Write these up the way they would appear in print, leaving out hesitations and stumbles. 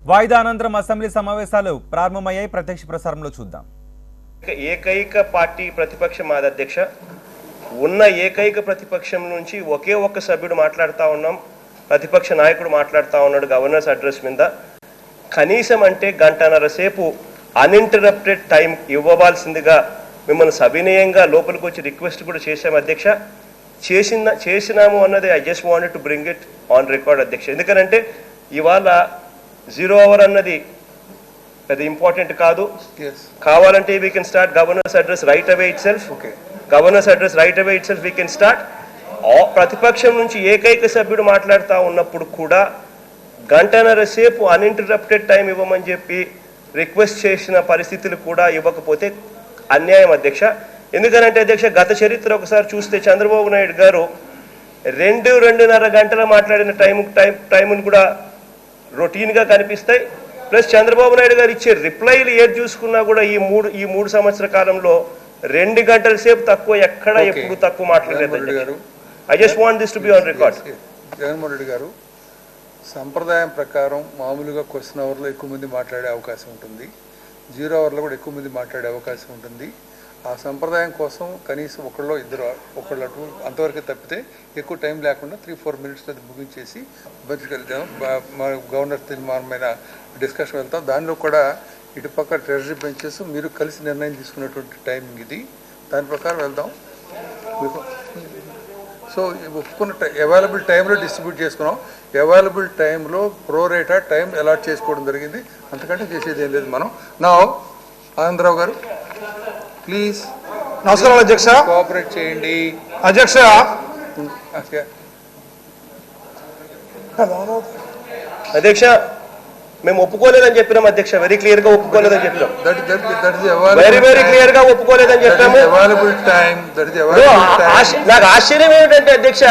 వాయిదా అనంతరం అసెంబ్లీ సమావేశాలు ప్రారంభమయ్యాయి. ప్రత్యక్ష ప్రసారంలో చూద్దాం. ఏకైక పార్టీ ప్రతిపక్షం మాది అధ్యక్ష. ఉన్న ఏకైక ప్రతిపక్షం నుంచి ఒకే ఒక్క సభ్యుడు మాట్లాడుతూ ఉన్నాం. ప్రతిపక్ష నాయకుడు మాట్లాడుతూ ఉన్నాడు గవర్నర్స్ అడ్రస్ మీద. కనీసం అంటే గంటన్నర సేపు అన్ఇంటరప్టెడ్ టైం ఇవ్వవలసిందిగా మిమ్మల్ని సవినయంగా లోపలికి వచ్చి రిక్వెస్ట్ కూడా చేశాము అధ్యక్ష. చేసినాము అన్నది I just wanted to bring it on record అధ్యక్ష. ఎందుకంటే ఇవాళ 0 hour అన్నది పెద్ద ఇంపార్టెంట్ కాదు. కావాలంటే we can start governors address right away it self. Governors address right away it self we can start. ప్రతిపక్షం నుంచి ఏకైక సభ్యుడు మాట్లాడుతూ ఉన్నప్పుడు కూడా గంటన్నర సేపు అన్ఇంటరప్టెడ్ టైం ఇవ్వమని చెప్పి రిక్వెస్ట్ చేసిన పరిస్థితులు కూడా ఇవ్వకపోతే అన్యాయం అధ్యక్ష. ఎందుకనంటే అధ్యక్ష, గత చరిత్ర ఒకసారి చూస్తే చంద్రబాబు నాయుడు గారు 2-2.5 గంటలు మాట్లాడిన టైమును కూడా రొటీన్గా కనిపిస్తాయి. ప్లస్ చంద్రబాబు నాయుడు గారు ఇచ్చే రిప్లైలు ఏది చూసుకున్నా కూడా ఈ మూడు సంవత్సర కాలంలో 2 గంటల సేపు తక్కువ, ఎక్కడ ఎప్పుడు తక్కువ మాట్లాడలేదు. I just want this to be on record. Jaganmohan Reddy గారు, సంప్రదాయం ప్రకారం మామూలుగా క్వశ్చన్ అవర్లో ఎక్కువ మంది మాట్లాడే అవకాశం ఉంటుంది, 0 hourలో కూడా ఎక్కువ మంది మాట్లాడే అవకాశం ఉంటుంది. ఆ సంప్రదాయం కోసం కనీసం ఒకళ్ళు అటు అంతవరకు తప్పితే ఎక్కువ టైం లేకుండా 3-4 minutes అది ముగించేసి బయటకు వెళ్తాం. గవర్నర్ తీర్మానమైన డిస్కషన్ వెళ్తాం. దానిలో కూడా ఇటుపక్క ట్రెజరీ బెంచెస్ మీరు కలిసి నిర్ణయం తీసుకున్నటువంటి టైమింగ్ ఇది. దాని ప్రకారం వెళ్దాం. సో ఒప్పుకున్న అవైలబుల్ టైంలో డిస్ట్రిబ్యూట్ చేసుకున్నాం. అవైలబుల్ టైంలో ప్రోరేటా టైం అలాట్ చేసుకోవడం జరిగింది. అంతకంటే చేసేది ఏం లేదు. మనం నా ఆనందరావు గారు ప్లీజ్. నమస్కారం అధ్యక్ష. కోఆపరేట్ చేయండి అధ్యక్ష. అధ్యక్ష, మేము ఒప్పుకోలేదని చెప్పినాం అధ్యక్ష. వెరీ క్లియర్ గా ఒప్పుకోలేదని చెప్పినాం. వెరీ క్లియర్ గా ఒప్పుకోలేదని చెప్పాము. నాకు ఆశ్చర్యం ఏమిటంటే అధ్యక్ష,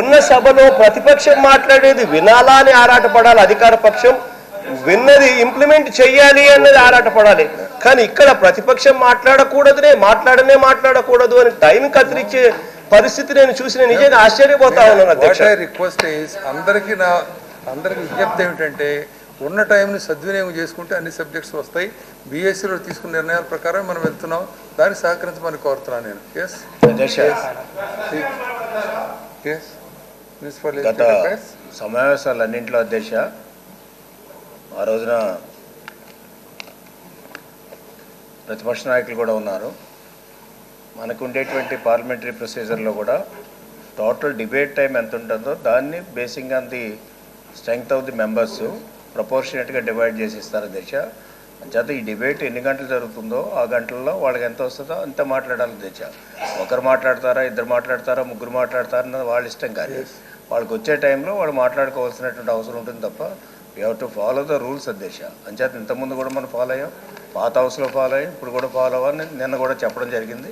ఉన్న సభలో ప్రతిపక్షం మాట్లాడేది వినాలా అని ఆరాటపడాలి, అధికార పక్షం విన్నది ఇంప్లిమెంట్ చెయ్యాలి అన్నది ఆరాటపడాలి. కానీ ఇక్కడ ప్రతిపక్షం మాట్లాడకూడదు అని టైం కత్తిరించే పరిస్థితి నేను చూసి నిజంగా ఆశ్చర్యపోతా ఉన్నాను అధ్యక్ష. రిక్వెస్ట్ అందరికి విజ్ఞప్తి ఏమిటంటే, ఉన్న టైంని సద్వినియోగం చేసుకుంటే అన్ని సబ్జెక్ట్స్ వస్తాయి. బీఎస్సీలో తీసుకున్న నిర్ణయాల ప్రకారం మనం వెళ్తున్నాం. దాన్ని సహకరించమని కోరుతున్నాను నేను. గత సమావేశాలన్నింటిలో అధ్యక్ష, ఆ రోజున ప్రతిపక్ష నాయకులు కూడా ఉన్నారు. మనకు ఉండేటువంటి పార్లమెంటరీ ప్రొసీజర్లో కూడా టోటల్ డిబేట్ టైం ఎంత ఉంటుందో దాన్ని basing on the strength of the members ప్రపోర్షనేట్గా డివైడ్ చేసి ఇస్తారు అధ్యక్ష. అంచేత ఈ డిబేట్ ఎన్ని గంటలు జరుగుతుందో ఆ గంటల్లో వాళ్ళకి ఎంత వస్తుందో అంత మాట్లాడాలి అధ్యక్ష. ఒకరు మాట్లాడతారా, ఇద్దరు మాట్లాడతారా, ముగ్గురు మాట్లాడతారా అన్నది వాళ్ళ ఇష్టం. కానీ వాళ్ళకి వచ్చే టైంలో వాళ్ళు మాట్లాడుకోవాల్సినటువంటి అవసరం ఉంటుంది తప్ప we have to follow the rules అధ్యక్ష. అంచేత ఇంతకుముందు కూడా మనం ఫాలో అయ్యాం, పాత హౌస్లో ఫాలో అయ్యాం, ఇప్పుడు కూడా ఫాలో అవ్వాలని నిన్న కూడా చెప్పడం జరిగింది.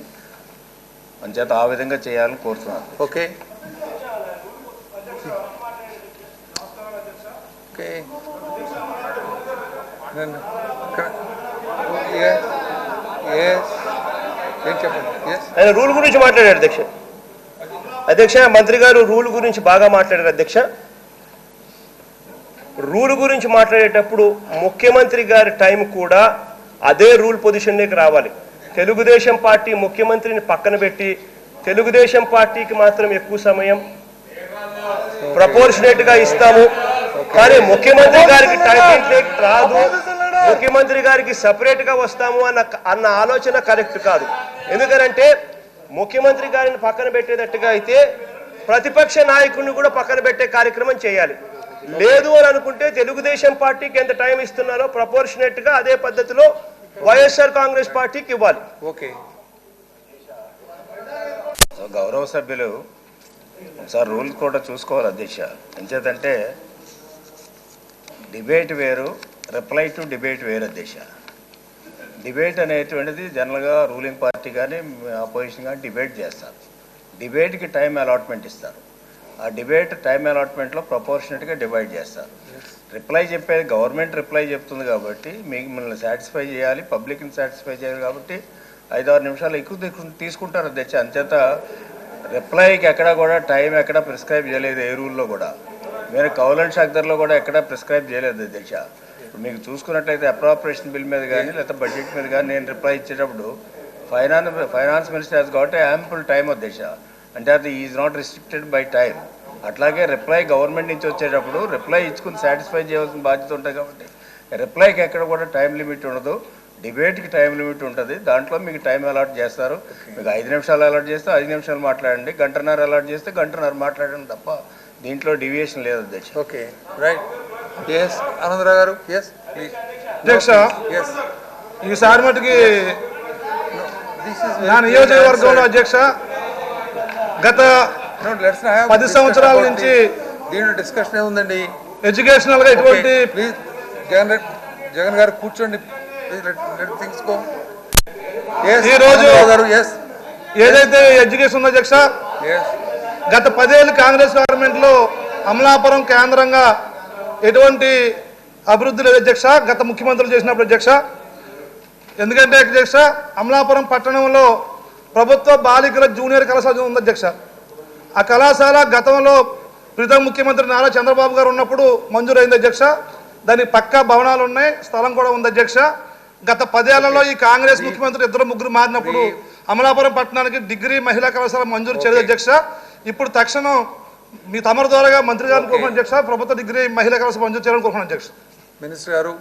అంచేత ఆ విధంగా చేయాలని కోరుతున్నాను. Okay okay. ఆయన రూల్ గురించి మాట్లాడారు అధ్యక్ష. మంత్రి గారు రూల్ గురించి బాగా మాట్లాడారు అధ్యక్ష. రూల్ గురించి మాట్లాడేటప్పుడు ముఖ్యమంత్రి గారి టైం కూడా అదే రూల్ పొజిషన్లోకి రావాలి. తెలుగుదేశం పార్టీ ముఖ్యమంత్రిని పక్కన పెట్టి తెలుగుదేశం పార్టీకి మాత్రం ఎక్కువ సమయం ప్రపోర్షనేట్ గా ఇస్తాము, కానీ ముఖ్యమంత్రి గారికి టైం రాదు, ముఖ్యమంత్రి గారికి సపరేట్ గా వస్తాము అన్న ఆలోచన కరెక్ట్ కాదు. ఎందుకంటే ముఖ్యమంత్రి గారిని పక్కన పెట్టేటట్టుగా అయితే ప్రతిపక్ష నాయకుడిని కూడా పక్కన పెట్టే కార్యక్రమం చేయాలి. లేదు అని అనుకుంటే తెలుగుదేశం పార్టీకి ఎంత టైం ఇస్తున్నారో ప్రపోర్షనేట్ గా అదే పద్ధతిలో వైఎస్ఆర్ కాంగ్రెస్ పార్టీకి ఇవ్వాలి. ఓకే. గౌరవ సభ్యులు ఒకసారి రూల్స్ కూడా చూసుకోవాలి అధ్యక్ష. ఎంచేతంటే డిబేట్ వేరు, రిప్లై టు డిబేట్ వేరు అధ్యక్ష. డిబేట్ అనేటువంటిది జనరల్గా రూలింగ్ పార్టీ కానీ అపోజిషన్ కానీ డిబేట్ చేస్తారు. డిబేట్కి టైం అలాట్మెంట్ ఇస్తారు. ఆ డిబేట్ టైం అలాట్మెంట్లో ప్రపోర్షనేట్గా డివైడ్ చేస్తారు. రిప్లై చెప్పేది గవర్నమెంట్ రిప్లై చెప్తుంది కాబట్టి మిమ్మల్ని సాటిస్ఫై చేయాలి, పబ్లిక్ని సాటిస్ఫై చేయాలి కాబట్టి 5-6 నిమిషాలు ఎక్కువ తీసుకుంటారు అధ్యక్ష. అంచేత రిప్లైకి ఎక్కడ కూడా టైం ఎక్కడ ప్రిస్క్రైబ్ చేయలేదు ఏ రూల్లో కూడా. మీరు కౌల్ అండ్ షాక్దర్లో కూడా ఎక్కడ ప్రిస్క్రైబ్ చేయలేదు అధ్యక్ష. మీకు చూసుకున్నట్లయితే అప్రాపరేషన్ బిల్ మీద కానీ లేకపోతే బడ్జెట్ మీద కానీ నేను రిప్లై ఇచ్చేటప్పుడు finance minister has got a ample time అధ్యక్ష, అంటే అది is not restricted by time. అట్లాగే రిప్లై గవర్నమెంట్ నుంచి వచ్చేటప్పుడు రిప్లై ఇచ్చుకుని సాటిస్ఫై చేయాల్సిన బాధ్యత ఉంటుంది కాబట్టి రిప్లైకి ఎక్కడ కూడా టైం లిమిట్ ఉండదు, డిబేట్కి టైం లిమిట్ ఉంటుంది. దాంట్లో మీకు టైం అలాట్ చేస్తారు. మీకు 5 నిమిషాలు అలాట్ చేస్తే 5 నిమిషాలు మాట్లాడండి, గంటన్నర అలాట్ చేస్తే గంటన్నర మాట్లాడండి తప్ప దీంట్లో డివియేషన్ లేదు అధ్యక్ష. Okay right. ఎస్ ఆనందరావు గారు. ఎస్ ప్లీజ్ అధ్యక్ష, ఎస్ ఈసారి మటుకి దిస్ ఇస్ నా నియోజకవర్గంలో అధ్యక్ష గత 10 సంవత్సరాల నుంచి దీంట్లో డిస్కషన్ ఏముందండి? ఎడ్యుకేషనల్ గా ఎటువంటి ప్లీజ్ జగన్ గారు కూర్చోండి. Things go. ఈ రోజు గారు ఎస్ ఏదైతే ఎడ్యుకేషన్ ఉందో అధ్యక్ష, ఎస్ గత 10 ఏళ్ళు కాంగ్రెస్ గవర్నమెంట్ లో అమలాపురం కేంద్రంగా ఎటువంటి అభివృద్ధి లేదు అధ్యక్ష, గత ముఖ్యమంత్రులు చేసినప్పుడు అధ్యక్ష. ఎందుకంటే అధ్యక్ష అమలాపురం పట్టణంలో ప్రభుత్వ బాలికల జూనియర్ కళాశాల ఉంది అధ్యక్ష. ఆ కళాశాల గతంలో ప్రీతం ముఖ్యమంత్రి నారా చంద్రబాబు గారు ఉన్నప్పుడు మంజూరైంది అధ్యక్ష. దానికి పక్కా భవనాలు ఉన్నాయి, స్థలం కూడా ఉంది అధ్యక్ష. గత 10 ఏళ్లలో ఈ కాంగ్రెస్ ముఖ్యమంత్రి 2-3 మారినప్పుడు అమలాపురం పట్టణానికి డిగ్రీ మహిళా కళాశాల మంజూరు చేయలేదు అధ్యక్ష. ఇప్పుడు తక్షణం మీ తమరి ద్వారాగా మంత్రి గారిని కోరుకున్నాను అధ్యక్ష, ప్రభుత్వ డిగ్రీ మహిళా కళాశాల మంజూరు చేయాలని కోరుకున్నాను అధ్యక్ష. మినిస్టర్ గారు.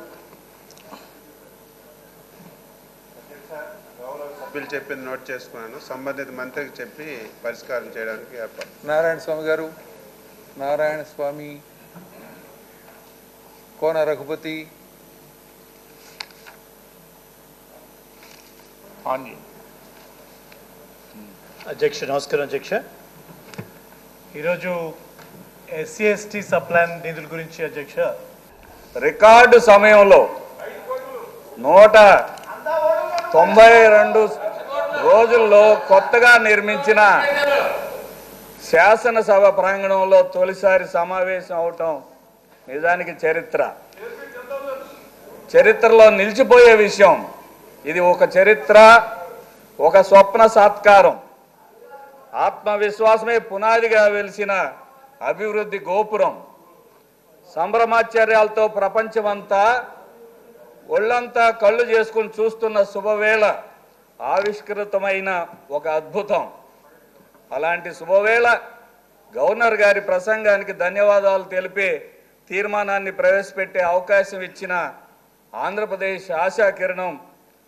సభ్యులు చెప్పింది నోట్ చేసుకున్నాను, సంబంధిత మంత్రికి చెప్పి పరిష్కారం చేయడానికి ఏర్పాటు. నారాయణ స్వామి గారు. నారాయణ స్వామి, కోన రఘుపతి. అధ్యక్ష నమస్కారం అధ్యక్ష. ఈరోజు SC/ST సప్లాన్ నిధుల గురించి అధ్యక్ష రికార్డు సమయంలో 192 రోజుల్లో కొత్తగా నిర్మించిన శాసనసభ ప్రాంగణంలో తొలిసారి సమావేశం అవటం నిజానికి చరిత్రలో నిలిచిపోయే విషయం. ఇది ఒక చరిత్ర, ఒక స్వప్న సాత్కారం. ఆత్మవిశ్వాసమే పునాదిగా వెలిసిన అభివృద్ధి గోపురం. సంభ్రమాశ్చర్యాలతో ప్రపంచమంతా ఒళ్ళంతా కళ్ళు చేసుకుని చూస్తున్న శుభవేళ ఆవిష్కృతమైన ఒక అద్భుతం. అలాంటి శుభవేళ గవర్నర్ గారి ప్రసంగానికి ధన్యవాదాలు తెలిపే తీర్మానాన్ని ప్రవేశపెట్టే అవకాశం ఇచ్చిన ఆంధ్రప్రదేశ్ ఆశా కిరణం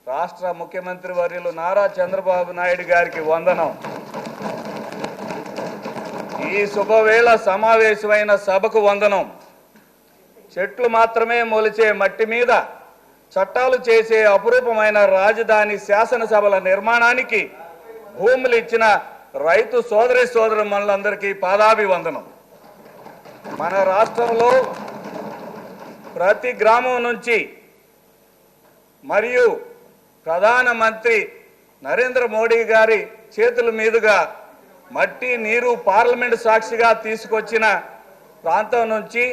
రాష్ట్ర ముఖ్యమంత్రి వర్యులు నారా చంద్రబాబు నాయుడు గారికి వందనం. ఈ శుభవేళ సమావేశమైన సభకు వందనం. చెట్లు మాత్రమే మొలిచే మట్టి మీద చట్టాలు చేసే అపురూపమైన రాజధాని శాసనసభల నిర్మాణానికి భూములు ఇచ్చిన రైతు సోదరులందరికీ పాదాభివందనం. మన రాష్ట్రంలో ప్రతి గ్రామం నుంచి మరియు ప్రధానమంత్రి నరేంద్ర మోడీ గారి చేతుల మీదుగా మట్టి నీరు పార్లమెంటు సాక్షిగా తీసుకొచ్చిన ప్రాంతం నుంచి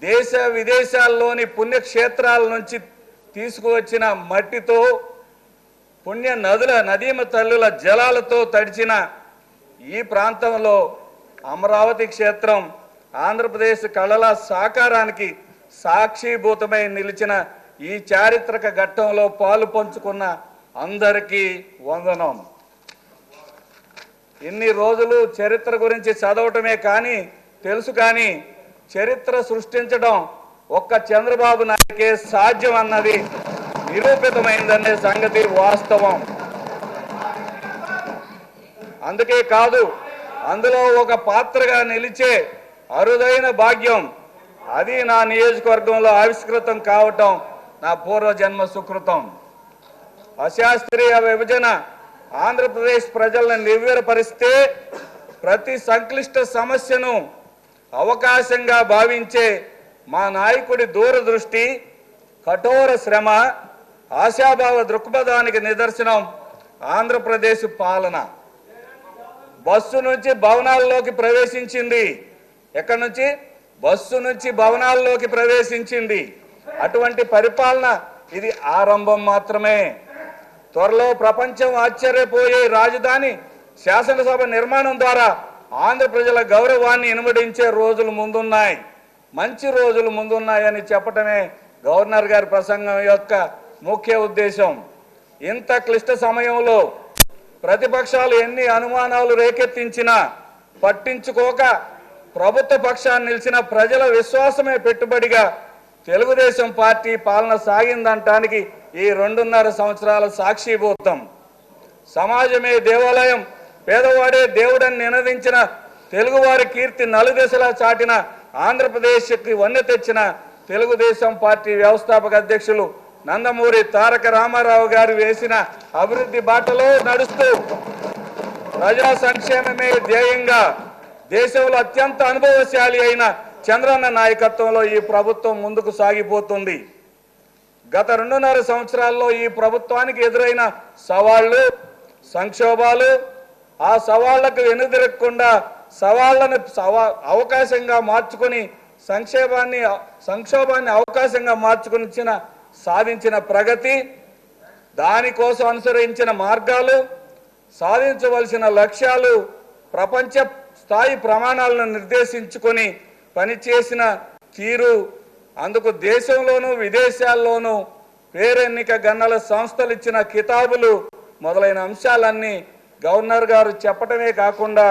దేశ విదేశాల్లోని పుణ్యక్షేత్రాల నుంచి తీసుకువచ్చిన మట్టితో పుణ్య నదీమ తల్లుల జలాలతో తడిచిన ఈ ప్రాంతంలో అమరావతి క్షేత్రం ఆంధ్రప్రదేశ్ కళల సాకారానికి సాక్షిభూతమై నిలిచిన ఈ చారిత్రక ఘట్టంలో పాలు పంచుకున్న అందరికీ వందనం. ఇన్ని రోజులు చరిత్ర గురించి చదవటమే కానీ తెలుసు, కానీ చరిత్ర సృష్టించడం ఒక్క చంద్రబాబు నాయుడికే సాధ్యం అన్నది నిరూపితమైందనే సంగతి వాస్తవం. అందుకే కాదు, అందులో ఒక పాత్రగా నిలిచే అరుదైన భాగ్యం అది నా నియోజకవర్గంలో ఆవిష్కృతం కావటం నా పూర్వజన్మ సుకృతం. అశాస్త్రీయ విభజన ఆంధ్రప్రదేశ్ ప్రజలను నిర్వీర్యపరిస్తే ప్రతి సంక్లిష్ట సమస్యను అవకాశంగా భావించే మా నాయకుడి దూరదృష్టి, కఠోర శ్రమ, ఆశాభావ దృక్పథానికి నిదర్శనం ఆంధ్రప్రదేశ్ పాలన. బస్సు నుంచి భవనాల్లోకి ప్రవేశించింది. ఎక్కడి నుంచి? బస్సు నుంచి భవనాల్లోకి ప్రవేశించింది. అటువంటి పరిపాలన ఇది ఆరంభం మాత్రమే. త్వరలో ప్రపంచం ఆశ్చర్యపోయే రాజధాని శాసనసభ నిర్మాణం ద్వారా ఆంధ్ర ప్రజల గౌరవాన్ని ఇనుమడించే రోజులు ముందున్నాయి. మంచి రోజులు ముందున్నాయని చెప్పటమే గవర్నర్ గారి ప్రసంగం యొక్క ముఖ్య ఉద్దేశం. ఇంత క్లిష్ట సమయంలో ప్రతిపక్షాలు ఎన్ని అనుమానాలు రేకెత్తించినా పట్టించుకోక ప్రభుత్వ పక్షాన్ని నిలిచిన ప్రజల విశ్వాసమే పెట్టుబడిగా తెలుగుదేశం పార్టీ పాలన సాగిందంటానికి ఈ 2.5 సంవత్సరాల సాక్షిభూతం. సమాజమే దేవాలయం, పేదవాడే దేవుడని నినదించిన తెలుగువారి కీర్తి నలుదశలా చాటిన ఆంధ్రప్రదేశ్కి వన్నె తెచ్చిన తెలుగుదేశం పార్టీ వ్యవస్థాపక అధ్యక్షులు నందమూరి తారక రామారావు గారు వేసిన అభివృద్ధి బాటలో నడుస్తూ ప్రజా సంక్షేమమే ధ్యేయంగా దేశంలో అత్యంత అనుభవశాలి అయిన చంద్రన్న నాయకత్వంలో ఈ ప్రభుత్వం ముందుకు సాగిపోతుంది. గత 2.5 సంవత్సరాల్లో ఈ ప్రభుత్వానికి ఎదురైన సవాళ్లు, సంక్షోభాలు, ఆ సవాళ్లకు వెనుదిరగకుండా సవాళ్లను అవకాశంగా మార్చుకొని సంక్షోభాన్ని అవకాశంగా మార్చుకుని సాధించిన ప్రగతి, దానికోసం అనుసరించిన మార్గాలు, సాధించవలసిన లక్ష్యాలు, ప్రపంచ స్థాయి ప్రమాణాలను నిర్దేశించుకొని పనిచేసిన తీరు, అందుకు దేశంలోనూ విదేశాల్లోనూ పేరెన్నిక గన్నల సంస్థలు ఇచ్చిన కితాబులు మొదలైన అంశాలన్నీ గవర్నర్ గారు చెప్పటమే కాకుండా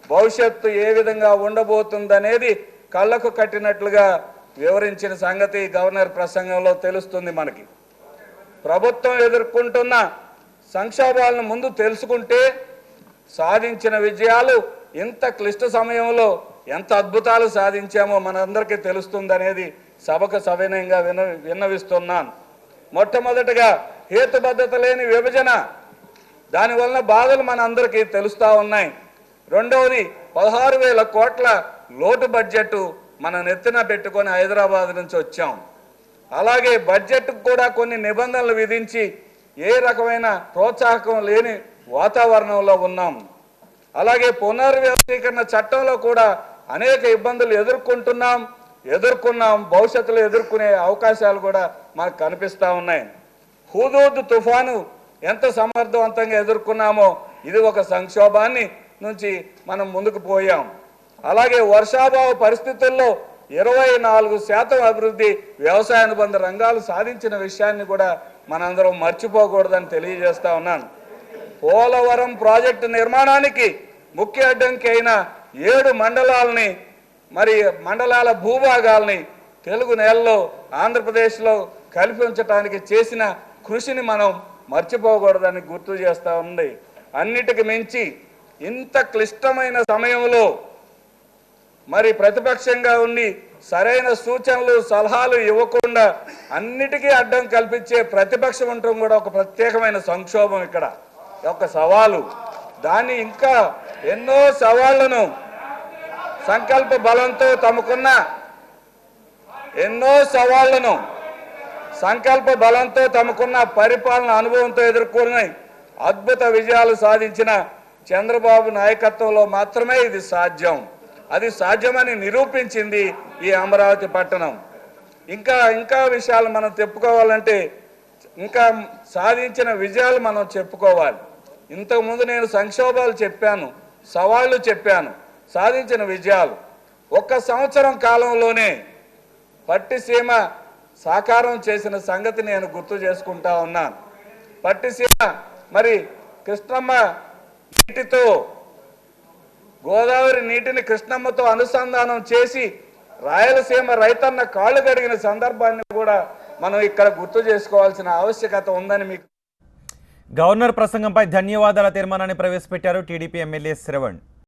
భవిష్యత్తు ఏ విధంగా ఉండబోతుందనేది కళ్ళకు కట్టినట్లుగా వివరించిన సంగతి గవర్నర్ ప్రసంగంలో తెలుస్తుంది. మనకి ప్రభుత్వం ఎదుర్కొంటున్న సంక్షోభాలను ముందు తెలుసుకుంటే సాధించిన విజయాలు ఇంత క్లిష్ట సమయంలో ఎంత అద్భుతాలు సాధించామో మనందరికీ తెలుస్తుందనేది సభకు సవినయంగా విన్నవిస్తున్నాను. మొట్టమొదటిగా హేతుబద్ధత లేని విభజన, దానివల్ల బాధలు మన అందరికీ తెలుస్తూ ఉన్నాయి. రెండవది 16,000 కోట్ల లోటు బడ్జెట్ మన నెత్తిన పెట్టుకొని హైదరాబాద్ నుంచి వచ్చాం. అలాగే బడ్జెట్కు కూడా కొన్ని నిబంధనలు విధించి ఏ రకమైన ప్రోత్సాహకం లేని వాతావరణంలో ఉన్నాం. అలాగే పునర్వ్యవస్థీకరణ చట్టంలో కూడా అనేక ఇబ్బందులు ఎదుర్కొన్నాం, భవిష్యత్తులో ఎదుర్కొనే అవకాశాలు కూడా మనకు కనిపిస్తూ ఉన్నాయి. హుదూద్ తుఫాను ఎంత సమర్థవంతంగా ఎదుర్కొన్నామో ఇది ఒక సంక్షోభాన్ని నుంచి మనం ముందుకు పోయాం. అలాగే వర్షాభావ పరిస్థితుల్లో 24% అభివృద్ధి వ్యవసాయ అనుబంధ రంగాలు సాధించిన విషయాన్ని కూడా మనందరం మర్చిపోకూడదని తెలియజేస్తా ఉన్నాను. పోలవరం ప్రాజెక్టు నిర్మాణానికి ముఖ్య అడ్డంకి అయిన 7 మండలాలని, మండలాల భూభాగాల్ని తెలుగు నేలలో ఆంధ్రప్రదేశ్లో కలిపి ఉంచడానికి చేసిన కృషిని మనం మర్చిపోకూడదని గుర్తు చేస్తూ ఉంది. అన్నిటికి మించి ఇంత క్లిష్టమైన సమయంలో ప్రతిపక్షంగా ఉండి సరైన సూచనలు, సలహాలు ఇవ్వకుండా అన్నిటికీ అడ్డం కల్పించే ప్రతిపక్షం ఉండటం కూడా ఒక ప్రత్యేకమైన సంక్షోభం. ఇక్కడ ఒక సవాలు, దాన్ని ఇంకా ఎన్నో సవాళ్లను సంకల్ప బలంతో తమకున్న పరిపాలన అనుభవంతో ఎదుర్కొని అద్భుత విజయాలు సాధించిన చంద్రబాబు నాయకత్వంలో మాత్రమే ఇది సాధ్యం. అది సాధ్యమని నిరూపించింది ఈ అమరావతి పట్టణం. ఇంకా విషయాలు మనం చెప్పుకోవాలంటే ఇంకా సాధించిన విజయాలు మనం చెప్పుకోవాలి. ఇంతకుముందు నేను సంక్షోభాలు చెప్పాను, సవాళ్లు చెప్పాను, సాధించిన విజయాలు. 1 సంవత్సరం కాలంలోనే పట్టిసీమ సాకారం చేసిన సంగతి నేను గుర్తు చేసుకుంటా ఉన్నాను. పట్టిసీమ కృష్ణమ్మ నీటితో, గోదావరి నీటిని కృష్ణమ్మతో అనుసంధానం చేసి రాయలసీమ రైతన్న కాళ్ళు కడిగిన సందర్భాన్ని కూడా మనం ఇక్కడ గుర్తు చేసుకోవాల్సిన ఆవశ్యకత ఉందని మీకు. గవర్నర్ ప్రసంగంపై ధన్యవాదాల తీర్మానాన్ని ప్రవేశపెట్టారు టీడీపీ ఎమ్మెల్యే శ్రవణ్.